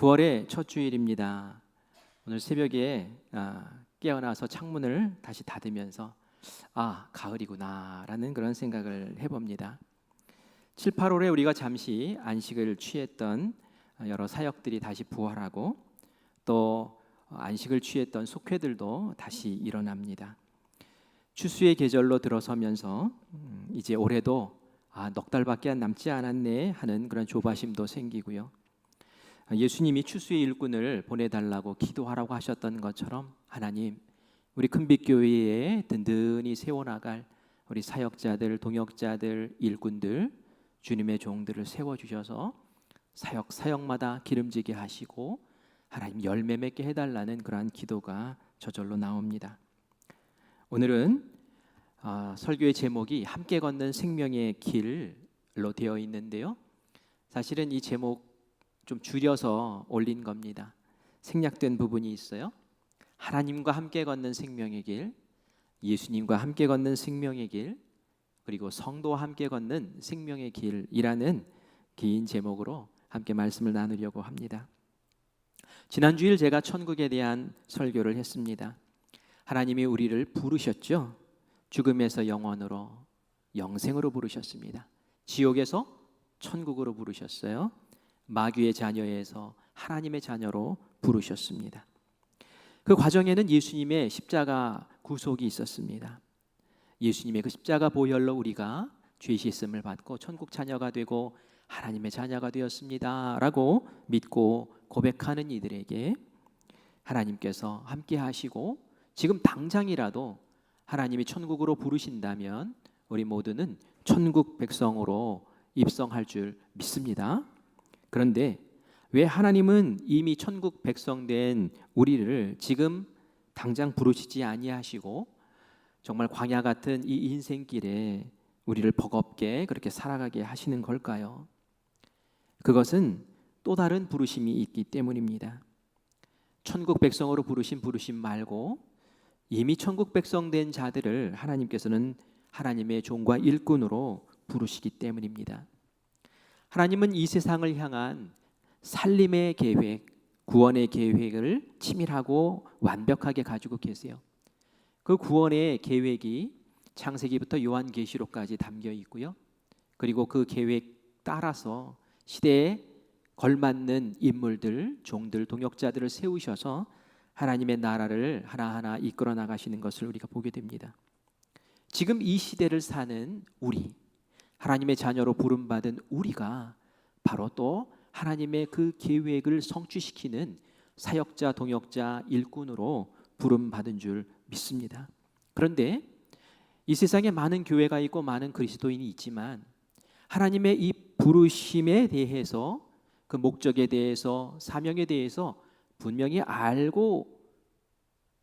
9월의 첫 주일입니다. 오늘 새벽에 깨어나서 창문을 다시 닫으면서 가을이구나 라는 그런 생각을 해봅니다. 7, 8월에 우리가 잠시 안식을 취했던 여러 사역들이 다시 부활하고 또 안식을 취했던 속회들도 다시 일어납니다. 추수의 계절로 들어서면서 이제 올해도 넉 달밖에 남지 않았네 하는 그런 조바심도 생기고요. 예수님이 추수의 일꾼을 보내달라고 기도하라고 하셨던 것처럼 하나님, 우리 큰빛교회에 든든히 세워나갈 우리 사역자들, 동역자들, 일꾼들, 주님의 종들을 세워주셔서 사역마다 기름지게 하시고 하나님 열매 맺게 해달라는 그러한 기도가 저절로 나옵니다. 오늘은 설교의 제목이 함께 걷는 생명의 길로 되어 있는데요, 사실은 이 제목 좀 줄여서 올린 겁니다. 생략된 부분이 있어요. 하나님과 함께 걷는 생명의 길, 예수님과 함께 걷는 생명의 길, 그리고 성도와 함께 걷는 생명의 길이라는 긴 제목으로 함께 말씀을 나누려고 합니다. 지난 주일 제가 천국에 대한 설교를 했습니다. 하나님이 우리를 부르셨죠. 죽음에서 영원으로, 영생으로 부르셨습니다. 지옥에서 천국으로 부르셨어요. 마귀의 자녀에서 하나님의 자녀로 부르셨습니다. 그 과정에는 예수님의 십자가 구속이 있었습니다. 예수님의 그 십자가 보혈로 우리가 죄 씻음을 받고 천국 자녀가 되고 하나님의 자녀가 되었습니다 라고 믿고 고백하는 이들에게 하나님께서 함께 하시고 지금 당장이라도 하나님이 천국으로 부르신다면 우리 모두는 천국 백성으로 입성할 줄 믿습니다. 그런데 왜 하나님은 이미 천국 백성 된 우리를 지금 당장 부르시지 아니하시고 정말 광야 같은 이 인생길에 우리를 버겁게 그렇게 살아가게 하시는 걸까요? 그것은 또 다른 부르심이 있기 때문입니다. 천국 백성으로 부르심 말고 이미 천국 백성 된 자들을 하나님께서는 하나님의 종과 일꾼으로 부르시기 때문입니다. 하나님은 이 세상을 향한 살림의 계획, 구원의 계획을 치밀하고 완벽하게 가지고 계세요. 그 구원의 계획이 창세기부터 요한계시록까지 담겨 있고요. 그리고 그 계획 따라서 시대에 걸맞는 인물들, 종들, 동역자들을 세우셔서 하나님의 나라를 하나하나 이끌어 나가시는 것을 우리가 보게 됩니다. 지금 이 시대를 사는 우리, 하나님의 자녀로 부름받은 우리가 바로 또 하나님의 그 계획을 성취시키는 사역자, 동역자, 일꾼으로 부름받은 줄 믿습니다. 그런데 이 세상에 많은 교회가 있고 많은 그리스도인이 있지만 하나님의 이 부르심에 대해서, 그 목적에 대해서, 사명에 대해서 분명히 알고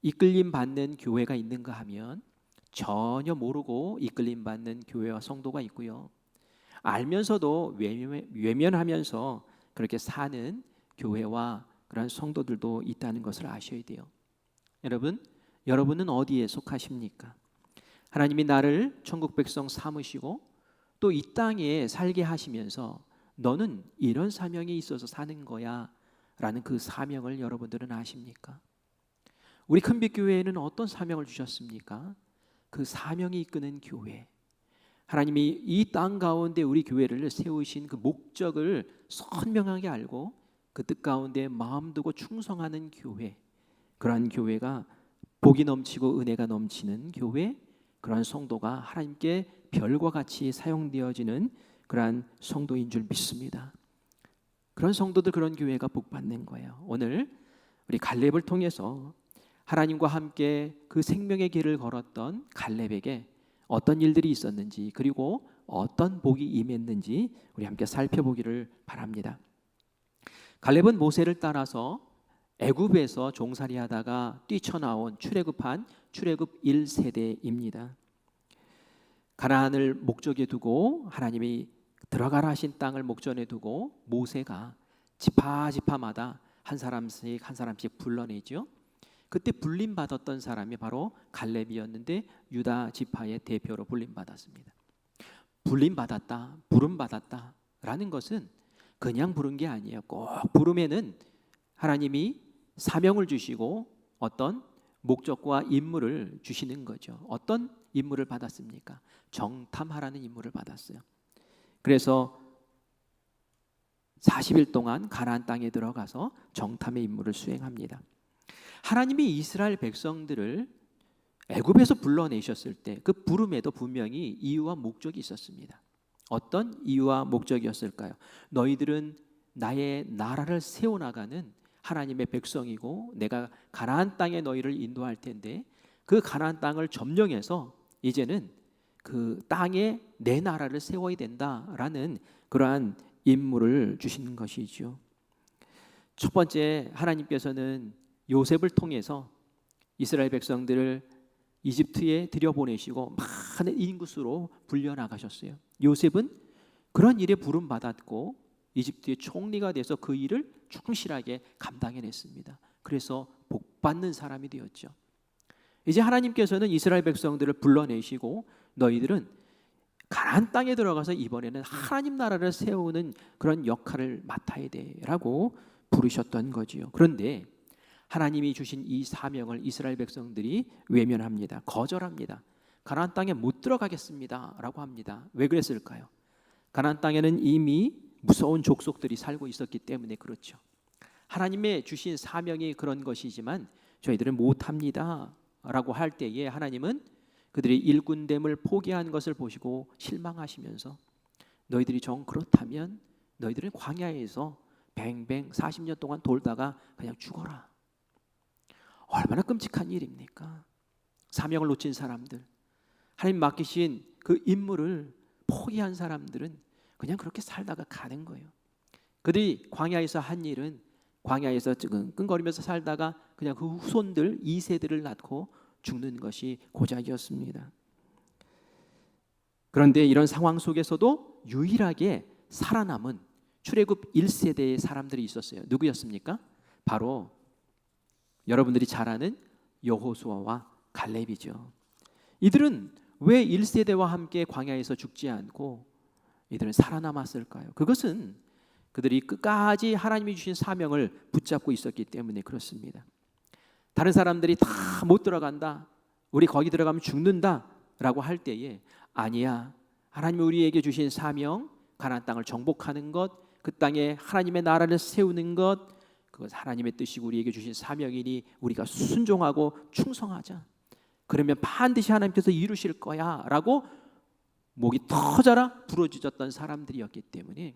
이끌림 받는 교회가 있는가 하면 전혀 모르고 이끌림 받는 교회와 성도가 있고요. 알면서도 외면하면서 그렇게 사는 교회와 그런 성도들도 있다는 것을 아셔야 돼요. 여러분은 어디에 속하십니까? 하나님이 나를 천국 백성 삼으시고 또 이 땅에 살게 하시면서 너는 이런 사명이 있어서 사는 거야 라는 그 사명을 여러분들은 아십니까? 우리 큰빛교회에는 어떤 사명을 주셨습니까? 그 사명이 이끄는 교회, 하나님이 이 땅 가운데 우리 교회를 세우신 그 목적을 선명하게 알고 그 뜻 가운데 마음 두고 충성하는 교회, 그러한 교회가 복이 넘치고 은혜가 넘치는 교회, 그러한 성도가 하나님께 별과 같이 사용되어지는 그러한 성도인 줄 믿습니다. 그런 성도들, 그런 교회가 복받는 거예요. 오늘 우리 갈렙을 통해서 하나님과 함께 그 생명의 길을 걸었던 갈렙에게 어떤 일들이 있었는지, 그리고 어떤 복이 임했는지 우리 함께 살펴보기를 바랍니다. 갈렙은 모세를 따라서 애굽에서 종살이하다가 뛰쳐나온 출애굽한 출애굽 1세대입니다. 가나안을 목적에 두고 하나님이 들어가라 하신 땅을 목전에 두고 모세가 지파마다 한 사람씩 불러내죠. 그때 불림받았던 사람이 바로 갈렙이었는데 유다 지파의 대표로 불림받았습니다. 불림받았다, 부름받았다라는 것은 그냥 부른 게 아니에요. 꼭 부름에는 하나님이 사명을 주시고 어떤 목적과 임무를 주시는 거죠. 어떤 임무를 받았습니까? 정탐하라는 임무를 받았어요. 그래서 40일 동안 가나안 땅에 들어가서 정탐의 임무를 수행합니다. 하나님이 이스라엘 백성들을 애굽에서 불러내셨을 때 그 부름에도 분명히 이유와 목적이 있었습니다. 어떤 이유와 목적이었을까요? 너희들은 나의 나라를 세워나가는 하나님의 백성이고 내가 가나안 땅에 너희를 인도할 텐데 그 가나안 땅을 점령해서 이제는 그 땅에 내 나라를 세워야 된다라는 그러한 임무를 주시는 것이죠. 첫 번째, 하나님께서는 요셉을 통해서 이스라엘 백성들을 이집트에 들여보내시고 많은 인구수로 불려나가셨어요. 요셉은 그런 일에 부름받았고 이집트의 총리가 돼서 그 일을 충실하게 감당해냈습니다. 그래서 복받는 사람이 되었죠. 이제 하나님께서는 이스라엘 백성들을 불러내시고 너희들은 가나안 땅에 들어가서 이번에는 하나님 나라를 세우는 그런 역할을 맡아야 돼라고 부르셨던 거지요. 그런데 하나님이 주신 이 사명을 이스라엘 백성들이 외면합니다. 거절합니다. 가나안 땅에 못 들어가겠습니다라고 합니다. 왜 그랬을까요? 가나안 땅에는 이미 무서운 족속들이 살고 있었기 때문에 그렇죠. 하나님의 주신 사명이 그런 것이지만 저희들은 못합니다라고 할 때에 하나님은 그들이 일꾼됨을 포기한 것을 보시고 실망하시면서 너희들이 정 그렇다면 너희들은 광야에서 뱅뱅 40년 동안 돌다가 그냥 죽어라. 얼마나 끔찍한 일입니까? 사명을 놓친 사람들, 하나님 맡기신 그 임무를 포기한 사람들은 그냥 그렇게 살다가 가는 거예요. 그들이 광야에서 한 일은 광야에서 지금 끙거리면서 살다가 그냥 그 후손들 2세들을 낳고 죽는 것이 고작이었습니다. 그런데 이런 상황 속에서도 유일하게 살아남은 출애굽 1세대의 사람들이 있었어요. 누구였습니까? 바로 여러분들이 잘 아는 여호수아와 갈렙이죠. 이들은 왜 1세대와 함께 광야에서 죽지 않고 이들은 살아남았을까요? 그것은 그들이 끝까지 하나님이 주신 사명을 붙잡고 있었기 때문에 그렇습니다. 다른 사람들이 다 못 들어간다, 우리 거기 들어가면 죽는다 라고 할 때에 아니야, 하나님이 우리에게 주신 사명, 가나안 땅을 정복하는 것, 그 땅에 하나님의 나라를 세우는 것, 그것 하나님의 뜻이고 우리에게 주신 사명이니 우리가 순종하고 충성하자. 그러면 반드시 하나님께서 이루실 거야 라고 목이 터져라 부르짖었던 사람들이었기 때문에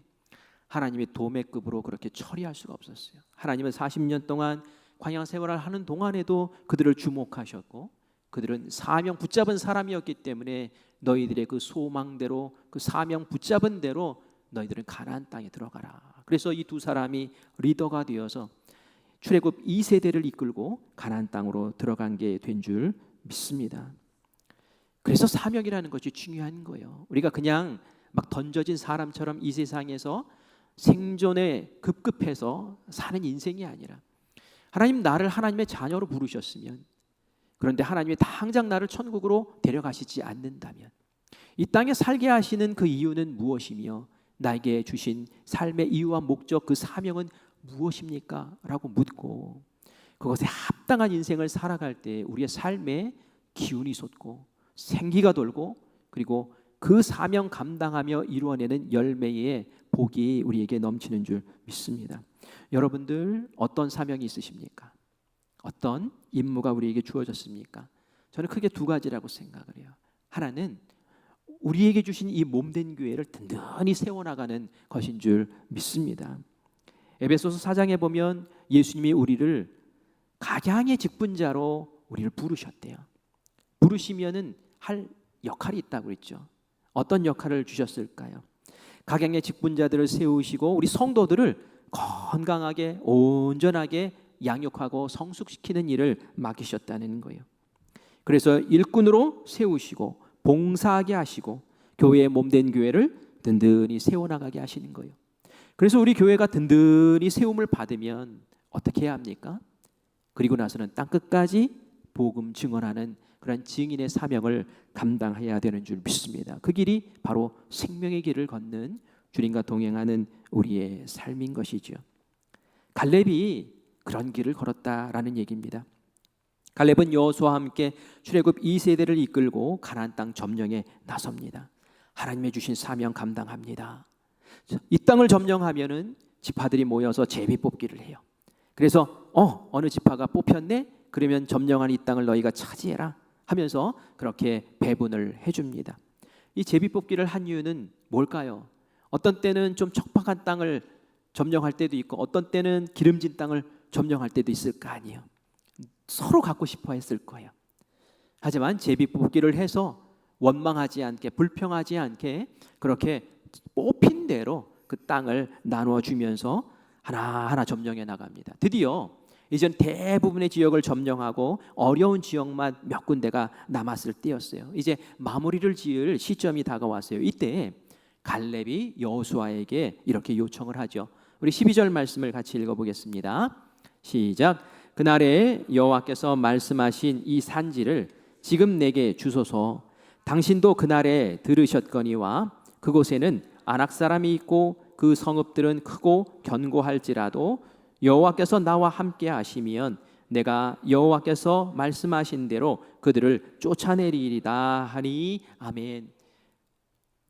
하나님의 도매급으로 그렇게 처리할 수가 없었어요. 하나님은 40년 동안 광야 생활을 하는 동안에도 그들을 주목하셨고 그들은 사명 붙잡은 사람이었기 때문에 너희들의 그 소망대로 그 사명 붙잡은 대로 너희들은 가나안 땅에 들어가라. 그래서 이 두 사람이 리더가 되어서 출애굽 2세대를 이끌고 가나안 땅으로 들어간 게 된 줄 믿습니다. 그래서 사명이라는 것이 중요한 거예요. 우리가 그냥 막 던져진 사람처럼 이 세상에서 생존에 급급해서 사는 인생이 아니라 하나님 나를 하나님의 자녀로 부르셨으면, 그런데 하나님이 당장 나를 천국으로 데려가시지 않는다면 이 땅에 살게 하시는 그 이유는 무엇이며 나에게 주신 삶의 이유와 목적, 그 사명은 무엇입니까? 라고 묻고 그것에 합당한 인생을 살아갈 때 우리의 삶에 기운이 솟고 생기가 돌고 그리고 그 사명 감당하며 이루어내는 열매의 복이 우리에게 넘치는 줄 믿습니다. 여러분들 어떤 사명이 있으십니까? 어떤 임무가 우리에게 주어졌습니까? 저는 크게 두 가지라고 생각을 해요. 하나는 우리에게 주신 이 몸된 교회를 든든히 세워나가는 것인 줄 믿습니다. 에베소서 4장에 보면 예수님이 우리를 각양의 직분자로 우리를 부르셨대요. 부르시면은 할 역할이 있다고 그랬죠. 어떤 역할을 주셨을까요? 각양의 직분자들을 세우시고 우리 성도들을 건강하게 온전하게 양육하고 성숙시키는 일을 맡기셨다는 거예요. 그래서 일꾼으로 세우시고 봉사하게 하시고 교회의 몸된 교회를 든든히 세워나가게 하시는 거예요. 그래서 우리 교회가 든든히 세움을 받으면 어떻게 해야 합니까? 그리고 나서는 땅끝까지 복음 증언하는 그런 증인의 사명을 감당해야 되는 줄 믿습니다. 그 길이 바로 생명의 길을 걷는 주님과 동행하는 우리의 삶인 것이죠. 갈렙이 그런 길을 걸었다라는 얘기입니다. 갈렙은 여호수아와 함께 출애굽 2세대를 이끌고 가나안 땅 점령에 나섭니다. 하나님의 주신 사명 감당합니다. 이 땅을 점령하면은 지파들이 모여서 제비 뽑기를 해요. 그래서 어느 지파가 뽑혔네? 그러면 점령한 이 땅을 너희가 차지해라 하면서 그렇게 배분을 해줍니다. 이 제비 뽑기를 한 이유는 뭘까요? 어떤 때는 좀 척박한 땅을 점령할 때도 있고 어떤 때는 기름진 땅을 점령할 때도 있을 거 아니에요. 서로 갖고 싶어 했을 거예요. 하지만 제비 뽑기를 해서 원망하지 않게, 불평하지 않게 그렇게 뽑힌 대로 그 땅을 나누어 주면서 하나하나 점령해 나갑니다. 드디어 이젠 대부분의 지역을 점령하고 어려운 지역만 몇 군데가 남았을 때였어요. 이제 마무리를 지을 시점이 다가왔어요. 이때 갈렙이 여호수아에게 이렇게 요청을 하죠. 우리 12절 말씀을 같이 읽어보겠습니다. 시작. 그날에 여호와께서 말씀하신 이 산지를 지금 내게 주소서. 당신도 그날에 들으셨거니와 그곳에는 아낙 사람이 있고 그 성읍들은 크고 견고할지라도 여호와께서 나와 함께 하시면 내가 여호와께서 말씀하신 대로 그들을 쫓아내리이다 하니 아멘.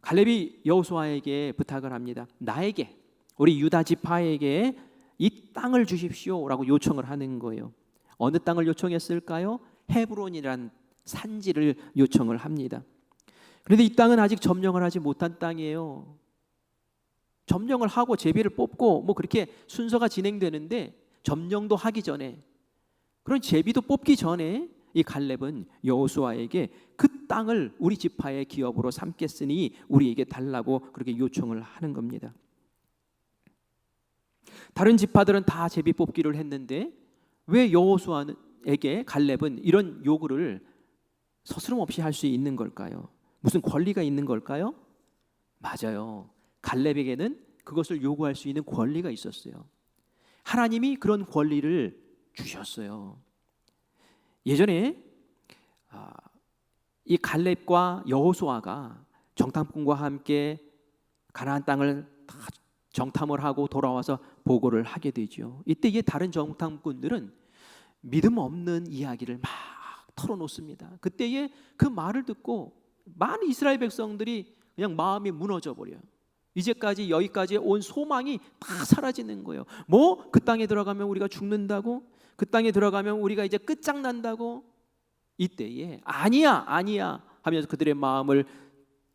갈렙이 여호수아에게 부탁을 합니다. 나에게, 우리 유다 지파에게 이 땅을 주십시오라고 요청을 하는 거예요. 어느 땅을 요청했을까요? 헤브론이라는 산지를 요청을 합니다. 그런데 이 땅은 아직 점령을 하지 못한 땅이에요. 점령을 하고 제비를 뽑고 뭐 그렇게 순서가 진행되는데 점령도 하기 전에, 그런 제비도 뽑기 전에 이 갈렙은 여호수아에게 그 땅을 우리 지파의 기업으로 삼겠으니 우리에게 달라고 그렇게 요청을 하는 겁니다. 다른 지파들은 다 제비 뽑기를 했는데 왜 여호수아에게 갈렙은 이런 요구를 서스름없이 할 수 있는 걸까요? 무슨 권리가 있는 걸까요? 맞아요. 갈렙에게는 그것을 요구할 수 있는 권리가 있었어요. 하나님이 그런 권리를 주셨어요. 예전에 이 갈렙과 여호수아가 정탐꾼과 함께 가나안 땅을 다 정탐을 하고 돌아와서 보고를 하게 되죠. 이때 이 다른 정탐꾼들은 믿음 없는 이야기를 막 털어놓습니다. 그때에 그 말을 듣고 많은 이스라엘 백성들이 그냥 마음이 무너져 버려요. 이제까지 여기까지 온 소망이 다 사라지는 거예요. 뭐 그 땅에 들어가면 우리가 죽는다고? 그 땅에 들어가면 우리가 이제 끝장난다고? 이때에 아니야 하면서 그들의 마음을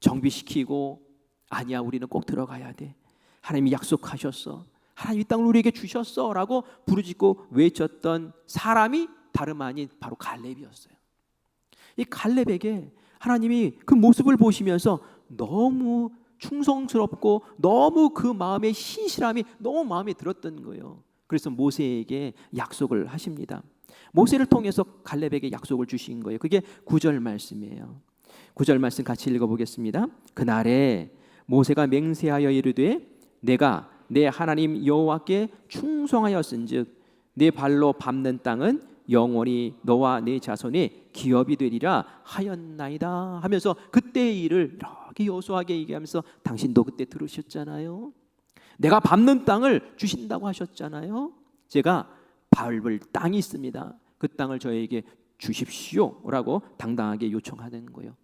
정비시키고 아니야, 우리는 꼭 들어가야 돼. 하나님이 약속하셨어. 하나님 이 땅을 우리에게 주셨어 라고 부르짖고 외쳤던 사람이 다름 아닌 바로 갈렙이었어요. 이 갈렙에게 하나님이 그 모습을 보시면서 너무 충성스럽고 너무 그 마음의 신실함이 너무 마음에 들었던 거예요. 그래서 모세에게 약속을 하십니다. 모세를 통해서 갈렙에게 약속을 주신 거예요. 그게 9절 말씀이에요. 9절 말씀 같이 읽어보겠습니다. 그날에 모세가 맹세하여 이르되 내가 내 하나님 여호와께 충성하였은즉 내 발로 밟는 땅은 영원히 너와 네 자손의 기업이 되리라 하였나이다 하면서 그때의 일을 이렇게 여호수아에게 얘기하면서 당신도 그때 들으셨잖아요. 내가 밟는 땅을 주신다고 하셨잖아요. 제가 밟을 땅이 있습니다. 그 땅을 저에게 주십시오라고 당당하게 요청하는 거예요.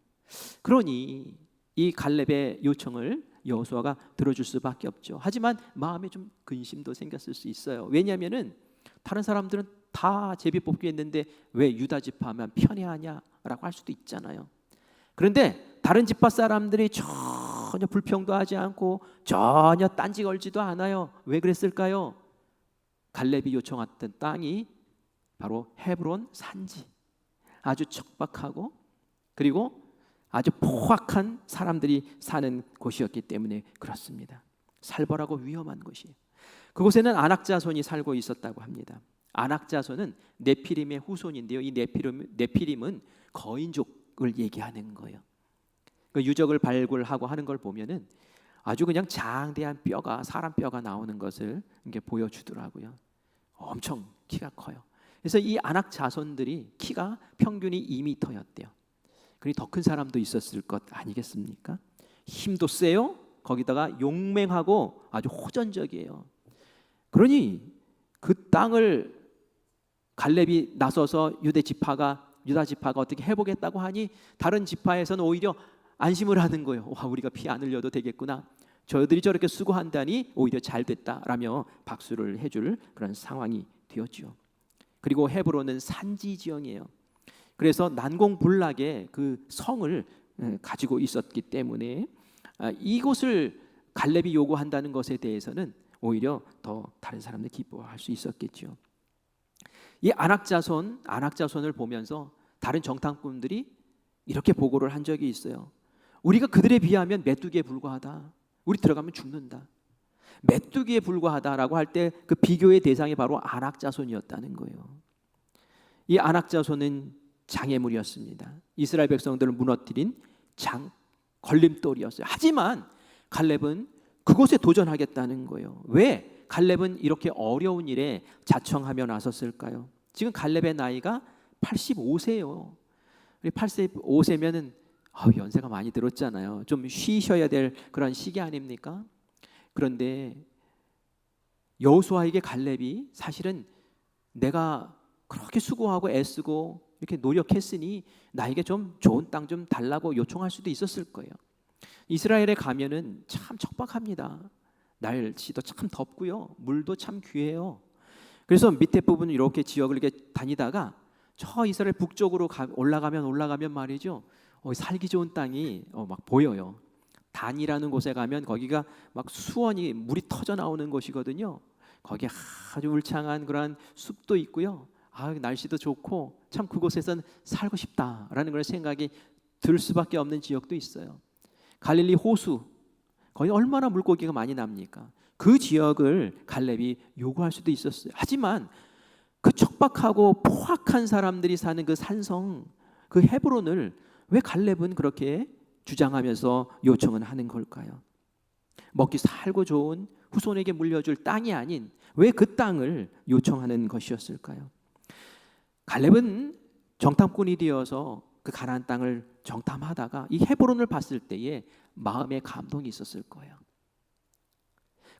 그러니 이 갈렙의 요청을 여호수아가 들어줄 수밖에 없죠. 하지만 마음에 좀 근심도 생겼을 수 있어요. 왜냐하면은 다른 사람들은 다 제비 뽑기 했는데 왜 유다 지파만 편애하냐라고 할 수도 있잖아요. 그런데 다른 지파 사람들이 전혀 불평도 하지 않고 전혀 딴지 걸지도 않아요. 왜 그랬을까요? 갈렙이 요청했던 땅이 바로 헤브론 산지, 아주 척박하고 그리고 아주 포악한 사람들이 사는 곳이었기 때문에 그렇습니다. 살벌하고 위험한 곳이에요. 그곳에는 아낙 자손이 살고 있었다고 합니다. 아낙 자손은 네피림의 후손인데요. 이 네피림은 거인족을 얘기하는 거예요. 그 유적을 발굴하고 하는 걸 보면은 아주 그냥 장대한 뼈가, 사람 뼈가 나오는 것을 이렇게 보여주더라고요. 엄청 키가 커요. 그래서 이 아낙 자손들이 키가 평균이 2m였대요. 그리 더 큰 사람도 있었을 것 아니겠습니까? 힘도 세요. 거기다가 용맹하고 아주 호전적이에요. 그러니 그 땅을 갈렙이 나서서 유다 지파가 어떻게 해보겠다고 하니 다른 지파에서는 오히려 안심을 하는 거예요. 와, 우리가 피 안 흘려도 되겠구나. 저들이 저렇게 수고한다니 오히려 잘 됐다라며 박수를 해줄 그런 상황이 되었죠. 그리고 헤브론은 산지 지형이에요. 그래서 난공불락의 그 성을 가지고 있었기 때문에 이곳을 갈렙이 요구한다는 것에 대해서는 오히려 더 다른 사람들이 기뻐할 수 있었겠죠. 이 안악자손을 보면서 다른 정탐꾼들이 이렇게 보고를 한 적이 있어요. 우리가 그들에 비하면 메뚜기에 불과하다. 우리 들어가면 죽는다. 메뚜기에 불과하다라고 할 때 그 비교의 대상이 바로 안악자손이었다는 거예요. 이 안악자손은 장애물이었습니다. 이스라엘 백성들을 무너뜨린 걸림돌이었어요. 하지만 갈렙은 그곳에 도전하겠다는 거예요. 왜 갈렙은 이렇게 어려운 일에 자청하며 나섰을까요? 지금 갈렙의 나이가 85세예요. 85세면은 연세가 많이 들었잖아요. 좀 쉬셔야 될 그런 시기 아닙니까? 그런데 여호수아에게 갈렙이 사실은 내가 그렇게 수고하고 애쓰고 이렇게 노력했으니 나에게 좀 좋은 땅 좀 달라고 요청할 수도 있었을 거예요. 이스라엘에 가면은 참 척박합니다. 날씨도 참 덥고요, 물도 참 귀해요. 그래서 밑에 부분 이렇게 지역을 이렇게 다니다가 저 이스라엘 북쪽으로 올라가면 말이죠, 살기 좋은 땅이 막 보여요. 단이라는 곳에 가면 거기가 막 수원이 물이 터져 나오는 곳이거든요. 거기에 아주 울창한 그런 숲도 있고요. 날씨도 좋고 참 그곳에선 살고 싶다라는 그런 생각이 들 수밖에 없는 지역도 있어요. 갈릴리 호수, 거기 얼마나 물고기가 많이 납니까? 그 지역을 갈렙이 요구할 수도 있었어요. 하지만 그 척박하고 포악한 사람들이 사는 그 산성, 그 헤브론을 왜 갈렙은 그렇게 주장하면서 요청은 하는 걸까요? 먹기 살고 좋은 후손에게 물려줄 땅이 아닌 왜 그 땅을 요청하는 것이었을까요? 갈렙은 정탐꾼이 되어서 그 가나안 땅을 정탐하다가 이 헤브론을 봤을 때에 마음에 감동이 있었을 거예요.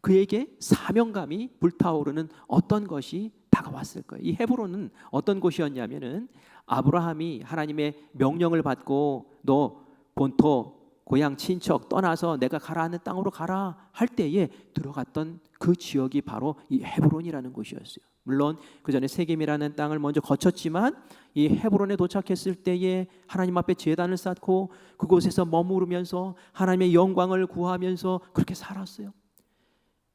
그에게 사명감이 불타오르는 어떤 것이 다가왔을 거예요. 이 헤브론은 어떤 곳이었냐면은 아브라함이 하나님의 명령을 받고 너 본토 고향 친척 떠나서 내가 가라 하는 땅으로 가라 할 때에 들어갔던 그 지역이 바로 이 헤브론이라는 곳이었어요. 물론 그 전에 세겜이라는 땅을 먼저 거쳤지만 이 헤브론에 도착했을 때에 하나님 앞에 제단을 쌓고 그곳에서 머무르면서 하나님의 영광을 구하면서 그렇게 살았어요.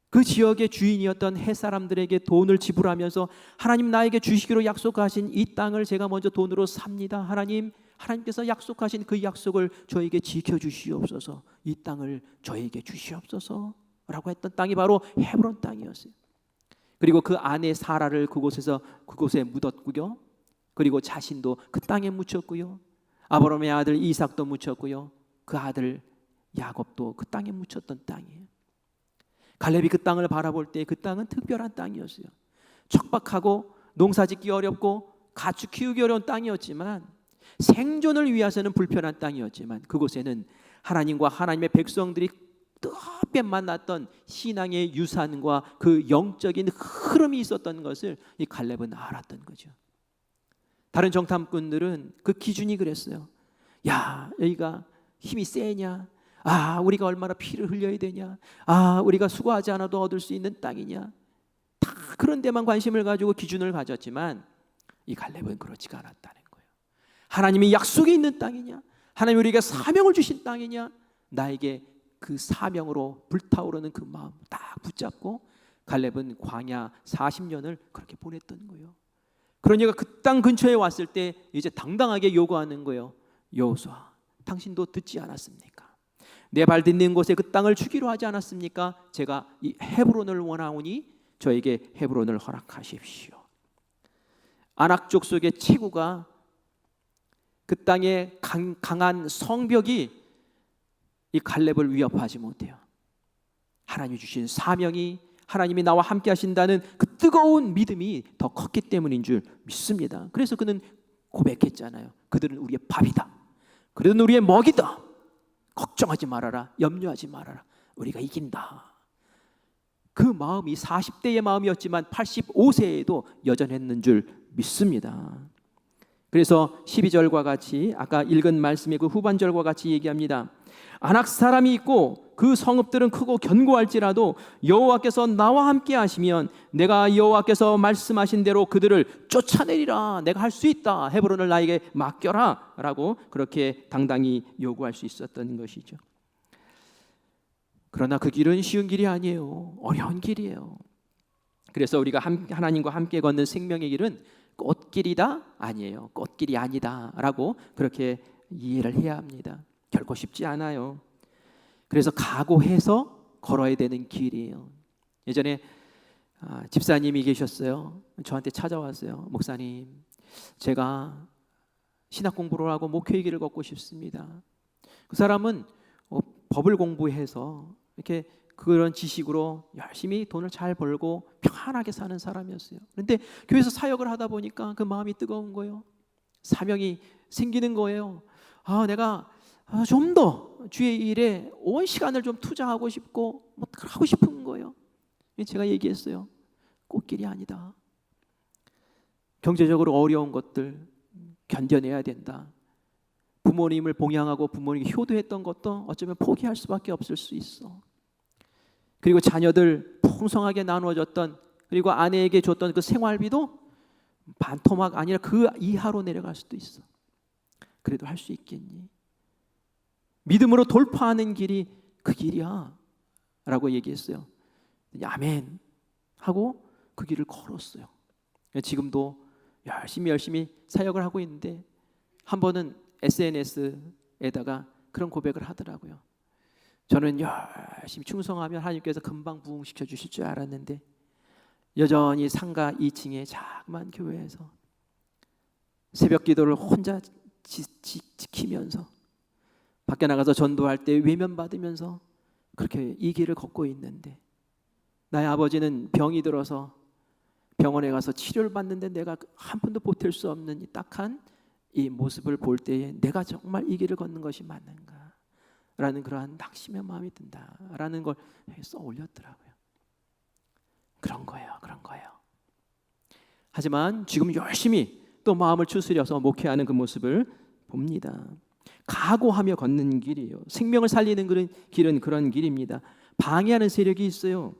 그 지역의 주인이었던 헷 사람들에게 돈을 지불하면서 하나님 나에게 주시기로 약속하신 이 땅을 제가 먼저 돈으로 삽니다. 하나님께서 약속하신 그 약속을 저에게 지켜주시옵소서. 이 땅을 저에게 주시옵소서 라고 했던 땅이 바로 헤브론 땅이었어요. 그리고 그 아내 사라를 그곳에 묻었고요. 그리고 자신도 그 땅에 묻혔고요. 아브라함의 아들 이삭도 묻혔고요. 그 아들 야곱도 그 땅에 묻혔던 땅이에요. 갈렙이 그 땅을 바라볼 때 그 땅은 특별한 땅이었어요. 척박하고 농사짓기 어렵고 가축 키우기 어려운 땅이었지만, 생존을 위해서는 불편한 땅이었지만, 그곳에는 하나님과 하나님의 백성들이 뜻밖의 만났던 신앙의 유산과 그 영적인 흐름이 있었던 것을 이 갈렙은 알았던 거죠. 다른 정탐꾼들은 그 기준이 그랬어요. 야, 여기가 힘이 세냐? 우리가 얼마나 피를 흘려야 되냐? 우리가 수고하지 않아도 얻을 수 있는 땅이냐? 다 그런 데만 관심을 가지고 기준을 가졌지만 이 갈렙은 그렇지가 않았다는 거예요. 하나님이 약속이 있는 땅이냐? 하나님이 우리에게 사명을 주신 땅이냐? 나에게 그 사명으로 불타오르는 그 마음 딱 붙잡고 갈렙은 광야 40년을 그렇게 보냈던 거예요. 그러니까 그 땅 근처에 왔을 때 이제 당당하게 요구하는 거예요. 여호수아, 당신도 듣지 않았습니까? 내 발 딛는 곳에 그 땅을 주기로 하지 않았습니까? 제가 이 헤브론을 원하오니 저에게 헤브론을 허락하십시오. 아낙 족속의 체구가, 그 땅의 강한 성벽이 이 갈렙을 위협하지 못해요. 하나님이 주신 사명이, 하나님이 나와 함께 하신다는 그 뜨거운 믿음이 더 컸기 때문인 줄 믿습니다. 그래서 그는 고백했잖아요. 그들은 우리의 밥이다. 그들은 우리의 먹이다. 걱정하지 말아라. 염려하지 말아라. 우리가 이긴다. 그 마음이 40대의 마음이었지만 85세에도 여전했는 줄 믿습니다. 그래서 12절과 같이 아까 읽은 말씀의 그 후반절과 같이 얘기합니다. 안악 사람이 있고 그 성읍들은 크고 견고할지라도 여호와께서 나와 함께 하시면 내가 여호와께서 말씀하신 대로 그들을 쫓아내리라. 내가 할 수 있다. 헤브론을 나에게 맡겨라 라고 그렇게 당당히 요구할 수 있었던 것이죠. 그러나 그 길은 쉬운 길이 아니에요. 어려운 길이에요. 그래서 우리가 하나님과 함께 걷는 생명의 길은 꽃길이다? 아니에요. 꽃길이 아니다 라고 그렇게 이해를 해야 합니다. 결코 쉽지 않아요. 그래서 각오해서 걸어야 되는 길이에요. 예전에 집사님이 계셨어요. 저한테 찾아왔어요. 목사님, 제가 신학 공부를 하고 목회의 길을 걷고 싶습니다. 그 사람은 법을 공부해서 이렇게 그런 지식으로 열심히 돈을 잘 벌고 편하게 사는 사람이었어요. 그런데 교회에서 사역을 하다 보니까 그 마음이 뜨거운 거예요. 사명이 생기는 거예요. 내가 좀 더 주의 일에 온 시간을 좀 투자하고 싶고 하고 싶은 거예요. 제가 얘기했어요. 꽃길이 아니다. 경제적으로 어려운 것들 견뎌내야 된다. 부모님을 봉양하고 부모님이 효도했던 것도 어쩌면 포기할 수밖에 없을 수 있어. 그리고 자녀들 풍성하게 나누어졌던, 그리고 아내에게 줬던 그 생활비도 반토막 아니라 그 이하로 내려갈 수도 있어. 그래도 할 수 있겠니? 믿음으로 돌파하는 길이 그 길이야 라고 얘기했어요. 아멘 하고 그 길을 걸었어요. 지금도 열심히 사역을 하고 있는데 한 번은 SNS에다가 그런 고백을 하더라고요. 저는 열심히 충성하면 하나님께서 금방 부흥시켜 주실 줄 알았는데 여전히 상가 2층의 자그마한 교회에서 새벽 기도를 혼자 지키면서 밖에 나가서 전도할 때 외면받으면서 그렇게 이 길을 걷고 있는데, 나의 아버지는 병이 들어서 병원에 가서 치료를 받는데 내가 한 푼도 보탤 수 없는 이 딱한 이 모습을 볼 때에 내가 정말 이 길을 걷는 것이 맞는가 라는 그러한 낙심의 마음이 든다라는 걸 써 올렸더라고요. 그런 거예요. 하지만 지금 열심히 또 마음을 추스려서 목회하는 그 모습을 봅니다. 각오하며 걷는 길이에요. 생명을 살리는 그런 길은 그런 길입니다. 방해하는 세력이 있어요.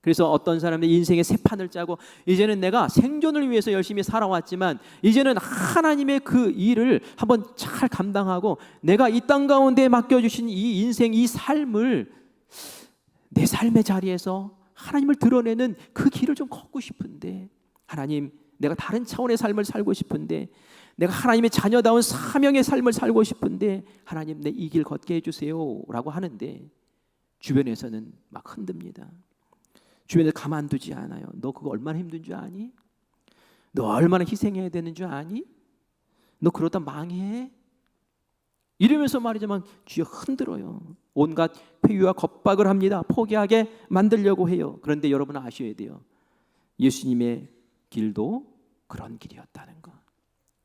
그래서 어떤 사람은 인생의 새 판을 짜고 이제는 내가 생존을 위해서 열심히 살아왔지만 이제는 하나님의 그 일을 한번 잘 감당하고 내가 이 땅 가운데 맡겨주신 이 인생, 이 삶을 내 삶의 자리에서 하나님을 드러내는 그 길을 좀 걷고 싶은데, 하나님, 내가 다른 차원의 삶을 살고 싶은데, 내가 하나님의 자녀다운 사명의 삶을 살고 싶은데 하나님, 내 이 길 걷게 해주세요 라고 하는데 주변에서는 막 흔듭니다. 주변에서 가만두지 않아요. 너 그거 얼마나 힘든 줄 아니? 너 얼마나 희생해야 되는 줄 아니? 너 그러다 망해? 이러면서 말이지만 주여 흔들어요. 온갖 회유와 겁박을 합니다. 포기하게 만들려고 해요. 그런데 여러분 아셔야 돼요. 예수님의 길도 그런 길이었다는 거.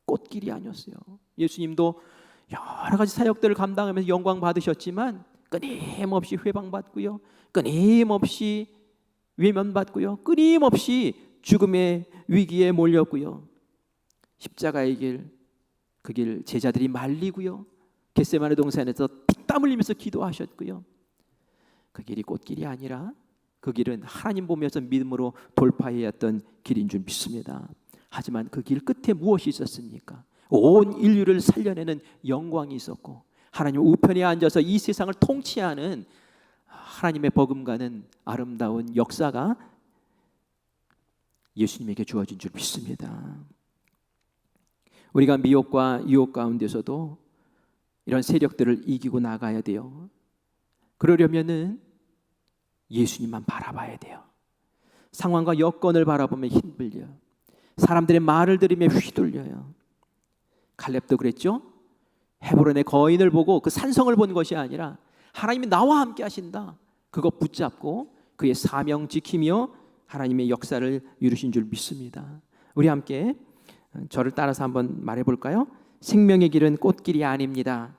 꽃길이 아니었어요. 예수님도 여러 가지 사역들을 감당하면서 영광 받으셨지만 끊임없이 회방받고요, 끊임없이 외면받고요, 끊임없이 죽음의 위기에 몰렸고요. 십자가의 길, 그 길 제자들이 말리고요, 겟세마네 동산에서 피땀 흘리면서 기도하셨고요. 그 길이 꽃길이 아니라 그 길은 하나님 보면서 믿음으로 돌파해야 했던 길인 줄 믿습니다. 하지만 그 길 끝에 무엇이 있었습니까? 온 인류를 살려내는 영광이 있었고 하나님 우편에 앉아서 이 세상을 통치하는 하나님의 버금가는 아름다운 역사가 예수님에게 주어진 줄 믿습니다. 우리가 미혹과 유혹 가운데서도 이런 세력들을 이기고 나가야 돼요. 그러려면은 예수님만 바라봐야 돼요. 상황과 여건을 바라보면 힘들려요. 사람들의 말을 들으며 휘둘려요. 갈렙도 그랬죠. 헤브론의 거인을 보고 그 산성을 본 것이 아니라 하나님이 나와 함께 하신다, 그거 붙잡고 그의 사명 지키며 하나님의 역사를 이루신 줄 믿습니다. 우리 함께 저를 따라서 한번 말해볼까요? 생명의 길은 꽃길이 아닙니다.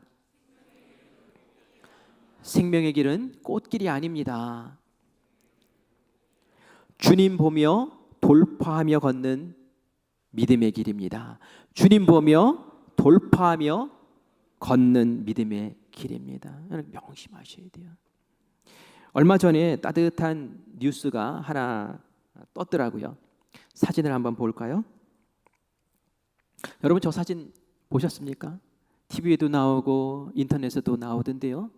생명의 길은 꽃길이 아닙니다. 주님 보며 돌파하며 걷는 믿음의 길입니다. 주님 보며 돌파하며 걷는 믿음의 길입니다. 명심하셔야 돼요. 얼마 전에 따뜻한 뉴스가 하나 떴더라고요. 사진을 한번 볼까요? 여러분 저 사진 보셨습니까? TV에도 나오고 인터넷에도 나오던데요.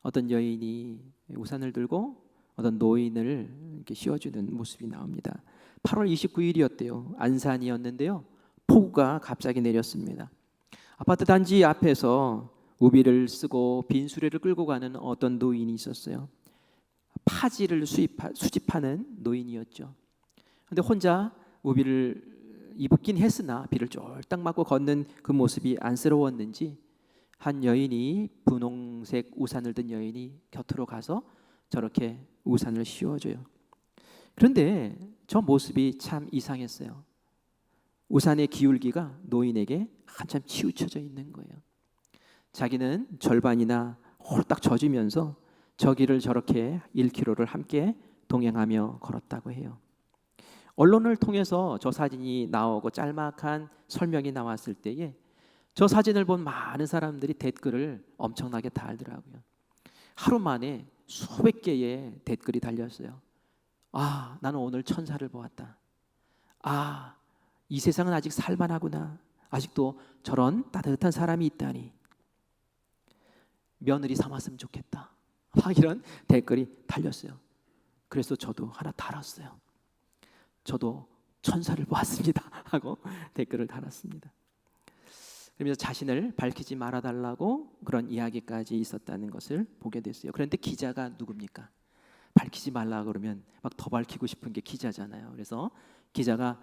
어떤 여인이 우산을 들고 어떤 노인을 이렇게 씌워주는 모습이 나옵니다. 8월 29일이었대요. 안산이었는데요. 폭우가 갑자기 내렸습니다. 아파트 단지 앞에서 우비를 쓰고 빈 수레를 끌고 가는 어떤 노인이 있었어요. 파지를 수집하는 노인이었죠. 그런데 혼자 우비를 입긴 했으나 비를 쫄딱 맞고 걷는 그 모습이 안쓰러웠는지 한 여인이 분홍색 우산을 든 여인이 곁으로 가서 저렇게 우산을 씌워줘요. 그런데 저 모습이 참 이상했어요. 우산의 기울기가 노인에게 한참 치우쳐져 있는 거예요. 자기는 절반이나 홀딱 젖으면서 저 길을 저렇게 1km를 함께 동행하며 걸었다고 해요. 언론을 통해서 저 사진이 나오고 짤막한 설명이 나왔을 때에 저 사진을 본 많은 사람들이 댓글을 엄청나게 달더라고요. 하루 만에 수백 개의 댓글이 달렸어요. 아, 나는 오늘 천사를 보았다. 아, 이 세상은 아직 살만하구나. 아직도 저런 따뜻한 사람이 있다니. 며느리 삼았으면 좋겠다. 막 이런 댓글이 달렸어요. 그래서 저도 하나 달았어요. 저도 천사를 보았습니다 하고 댓글을 달았습니다. 그러면서 자신을 밝히지 말아달라고 그런 이야기까지 있었다는 것을 보게 됐어요. 그런데 기자가 누굽니까? 밝히지 말라 그러면 막 더 밝히고 싶은 게 기자잖아요. 그래서 기자가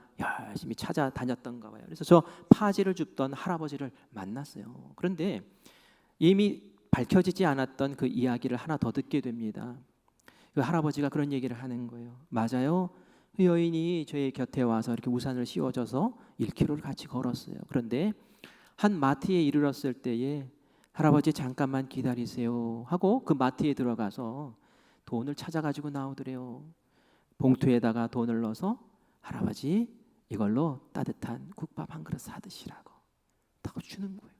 열심히 찾아다녔던가 봐요. 그래서 저 파지를 줍던 할아버지를 만났어요. 그런데 이미 밝혀지지 않았던 그 이야기를 하나 더 듣게 됩니다. 그 할아버지가 그런 얘기를 하는 거예요. 맞아요. 그 여인이 저희 곁에 와서 이렇게 우산을 씌워줘서 1km를 같이 걸었어요. 그런데 한 마트에 이르렀을 때에 할아버지 잠깐만 기다리세요 하고 그 마트에 들어가서 돈을 찾아가지고 나오더래요. 봉투에다가 돈을 넣어서 할아버지 이걸로 따뜻한 국밥 한 그릇 사드시라고 딱 주는 거예요.